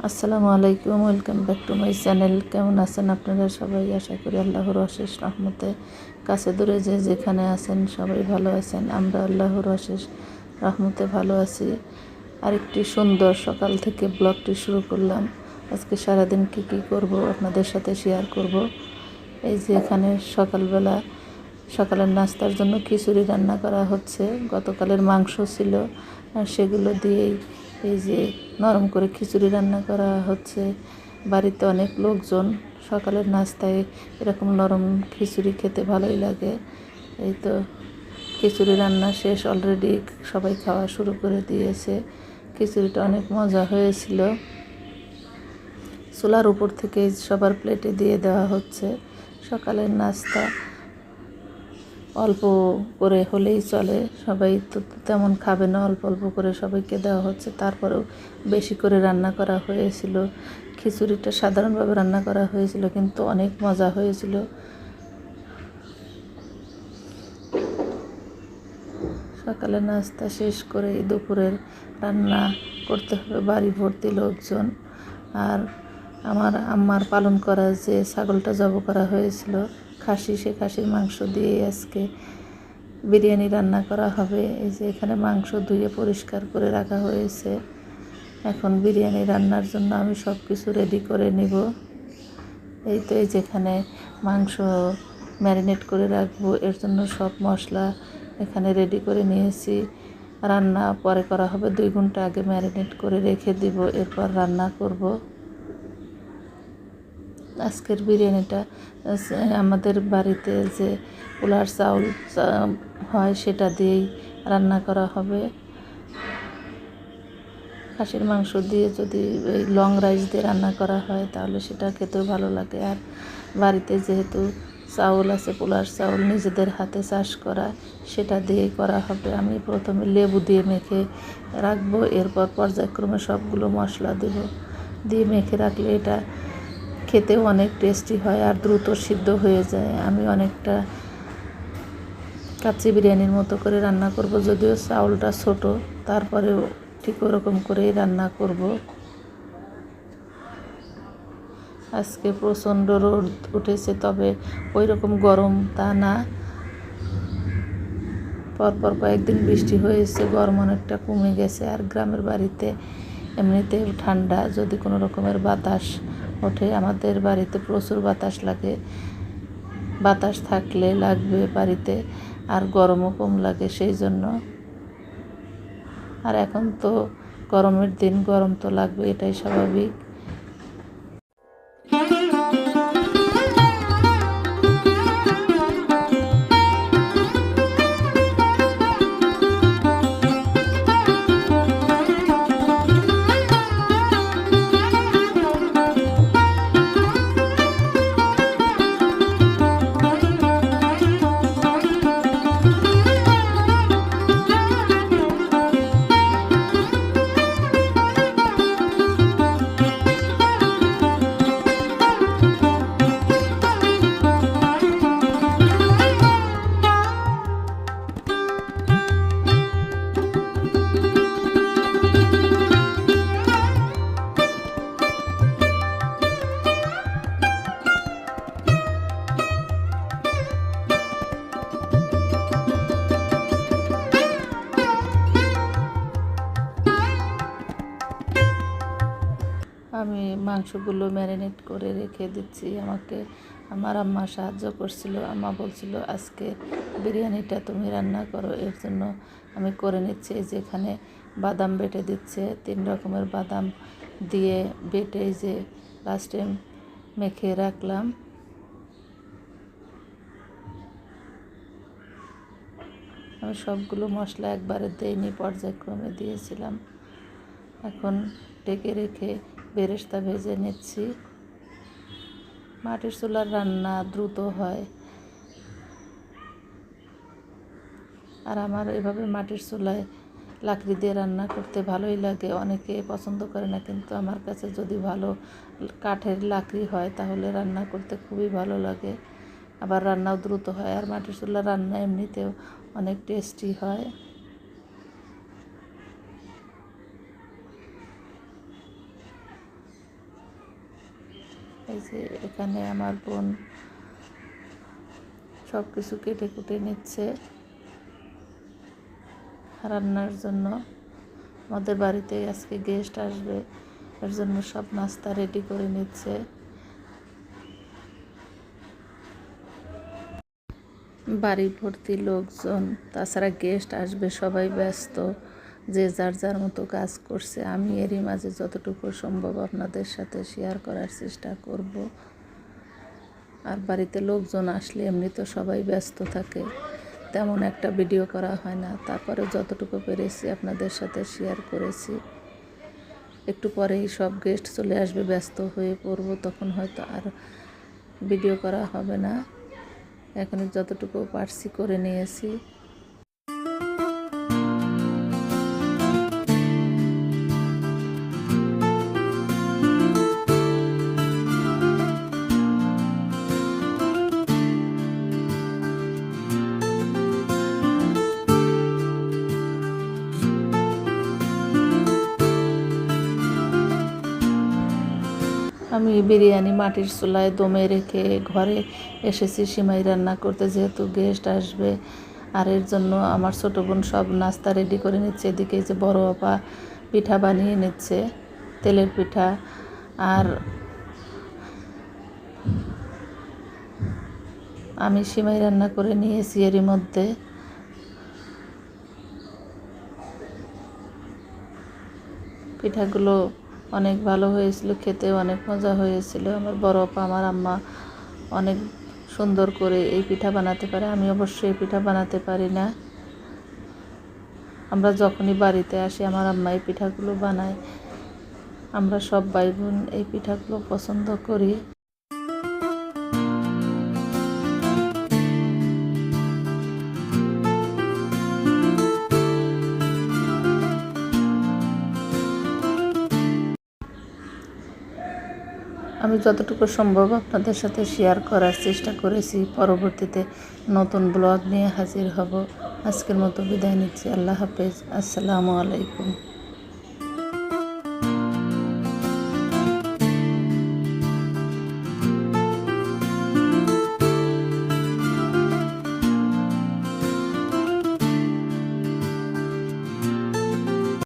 আসসালামু আলাইকুম, welcome back to my channel. কেমন আছেন আপনারা সবাই? আশা করি আল্লাহর অশেষ রহমতে কাছে দূরে যে যেখানে আছেন সবাই ভালো আছেন। আমরা আল্লাহর অশেষ রহমতে ভালো আছি। আরেকটি সুন্দর সকাল থেকে ব্লগটি শুরু করলাম। আজকে সারাদিন কি করব আপনাদের সাথে শেয়ার করব। এই যে এখানে সকালের নাস্তার জন্য খিচুড়ি রান্না করা হচ্ছে। গতকালের মাংস ছিল আর সেগুলো দিয়েই এই যে নরম করে খিচুড়ি রান্না করা হচ্ছে। বাড়িতে অনেক লোকজন, সকালের নাস্তায় এরকম নরম খিচুড়ি খেতে ভালোই লাগে। এই তো খিচুড়ি রান্না শেষ, অলরেডি সবাই খাওয়া শুরু করে দিয়েছে। খিচুড়িটা অনেক মজা হয়েছিল। চুলার উপর থেকে সবার প্লেটে দিয়ে দেওয়া হচ্ছে। সকালের নাস্তা অল্প করে হলেই চলে, সবাই তো তেমন খাবে না, অল্প অল্প করে সবাইকে দেওয়া হচ্ছে। তারপরেও বেশি করে রান্না করা হয়েছিল। খিচুড়িটা সাধারণভাবে রান্না করা হয়েছিল, কিন্তু অনেক মজা হয়েছিল। সকালে নাস্তা শেষ করে দুপুরের রান্না করতে হবে। বাড়ি ভর্তি লোকজন। আর আমার আম্মার পালন করা যে ছাগলটা জবাই করা হয়েছিল খাসি, সে খাসির মাংস দিয়ে আজকে বিরিয়ানি রান্না করা হবে। এই যে এখানে মাংস ধুয়ে পরিষ্কার করে রাখা হয়েছে। এখন বিরিয়ানি রান্নার জন্য আমি সব কিছু রেডি করে নিব। এই তো এই যেখানে মাংস ম্যারিনেট করে রাখবো, এর জন্য সব মশলা এখানে রেডি করে নিয়েছি। রান্না পরে করা হবে, 2 ঘন্টা আগে ম্যারিনেট করে রেখে দিব, এরপর রান্না করব। আজকের বিরিয়ানিটা আমাদের বাড়িতে যে পোলার চাউল হয় সেটা দিয়েই রান্না করা হবে। খাসির মাংস দিয়ে যদি এই লং রাইস দিয়ে রান্না করা হয় তাহলে সেটা খেতেও ভালো লাগে। আর বাড়িতে যেহেতু চাউল আছে, পোলার চাউল নিজেদের হাতে চাষ করা, সেটা দিয়েই করা হবে। আমি প্রথমে লেবু দিয়ে মেখে রাখবো, এরপর পর্যায়ক্রমে সবগুলো মশলা দেব, দিয়ে মেখে রাখলে এটা খেতেও অনেক টেস্টি হয় আর দ্রুত সিদ্ধ হয়ে যায়। আমি অনেকটা কাচ্চি বিরিয়ানির মতো করে রান্না করব, যদিও চাউলটা ছোট, তারপরেও ঠিক ওরকম করেই রান্না করব। আজকে প্রচণ্ড রোদ উঠেছে, তবে ওই রকম গরম তা না। পরপর কয়েকদিন বৃষ্টি হয়েছে, গরম অনেকটা কমে গেছে। আর গ্রামের বাড়িতে এমনিতেও ঠান্ডা, যদি কোনো রকমের বাতাস ওঠে। আমাদের বাড়িতে প্রচুর বাতাস লাগে, বাতাস থাকলে লাগবে বাড়িতে, আর গরমও কম লাগে সেই জন্য। আর এখন তো গরমের দিন, গরম তো লাগবে, এটাই স্বাভাবিক। আমি মাংসগুলো ম্যারিনেট করে রেখে দিচ্ছি। আমাকে আমার আম্মা সাহায্য করছিল। আম্মা বলছিল আজকে বিরিয়ানিটা তুমি রান্না করো, এর জন্য আমি করে নিচ্ছি। যেখানে বাদাম বেটে দিচ্ছে, 3 রকমের বাদাম দিয়ে বেটে যে লাস্টে মেখে রাখলাম। আমি সবগুলো মশলা একবারে দেইনি, পর্যায়ক্রমে দিয়েছিলাম। এখন ঢেকে রেখে বেরেস্তা ভেজে নিচ্ছি। মাটির চুলার রান্না দ্রুত হয়, আর আমার এভাবে মাটির চুলায় লাকড়ি দিয়ে রান্না করতে ভালোই লাগে। অনেকে পছন্দ করে না, কিন্তু আমার কাছে যদি ভালো কাঠের লাকড়ি হয় তাহলে রান্না করতে খুবই ভালো লাগে। আবার রান্নাও দ্রুত হয়, আর মাটির চুলার রান্না এমনিতেও অনেক টেস্টি হয়। এই যে এখানে আমার বোন সব কিছু কেটে কুটে নিচ্ছে রান্নার জন্য। আমাদের বাড়িতে আজকে গেস্ট আসবে, এর জন্য সব নাস্তা রেডি করে নিচ্ছে। বাড়ি ভর্তি লোকজন, তাছাড়া গেস্ট আসবে, সবাই ব্যস্ত, যে যার যার মতো কাজ করছে। আমি এরই মাঝে যতটুকু সম্ভব আপনাদের সাথে শেয়ার করার চেষ্টা করব। আর বাড়িতে লোকজন আসলে এমনি তো সবাই ব্যস্ত থাকে, তেমন একটা ভিডিও করা হয় না। তারপরে যতটুকু পেরেছি আপনাদের সাথে শেয়ার করেছি। একটু পরেই সব গেস্ট চলে আসবে, ব্যস্ত হয়ে পড়ব, তখন হয়তো আর ভিডিও করা হবে না। এখন যতটুকু পারছি করে নিয়েছি। আমি বিরিয়ানি মাটির চুলায় দমে রেখে ঘরে এসেছি সিমাই রান্না করতে, যেহেতু গেস্ট আসবে। আর এর জন্য আমার ছোটো বোন সব নাস্তা রেডি করে নিচ্ছে। এদিকে যে বড় আপা পিঠা বানিয়ে নিচ্ছে, তেলের পিঠা। আর আমি সিমাই রান্না করে নিয়েছি। এরই মধ্যে পিঠাগুলো অনেক ভালো হয়েছিল, খেতে অনেক মজা হয়েছিল। আমার বড় আপা, আমার আম্মা অনেক সুন্দর করে এই পিঠা বানাতে পারে। আমি অবশ্যই এই পিঠা বানাতে পারি না। আমরা যখনই বাড়িতে আসি আমার আম্মা এই পিঠাগুলো বানায়। আমরা সব ভাই বোন এই পিঠাগুলো পছন্দ করি। আমি যতটুকু সম্ভব আপনাদের সাথে শেয়ার করার চেষ্টা করেছি। পরবর্তীতে নতুন ব্লগ নিয়ে হাজির হব। আজকের মতো বিদায় নিচ্ছি। আল্লাহ হাফেজ। আসসালামু আলাইকুম।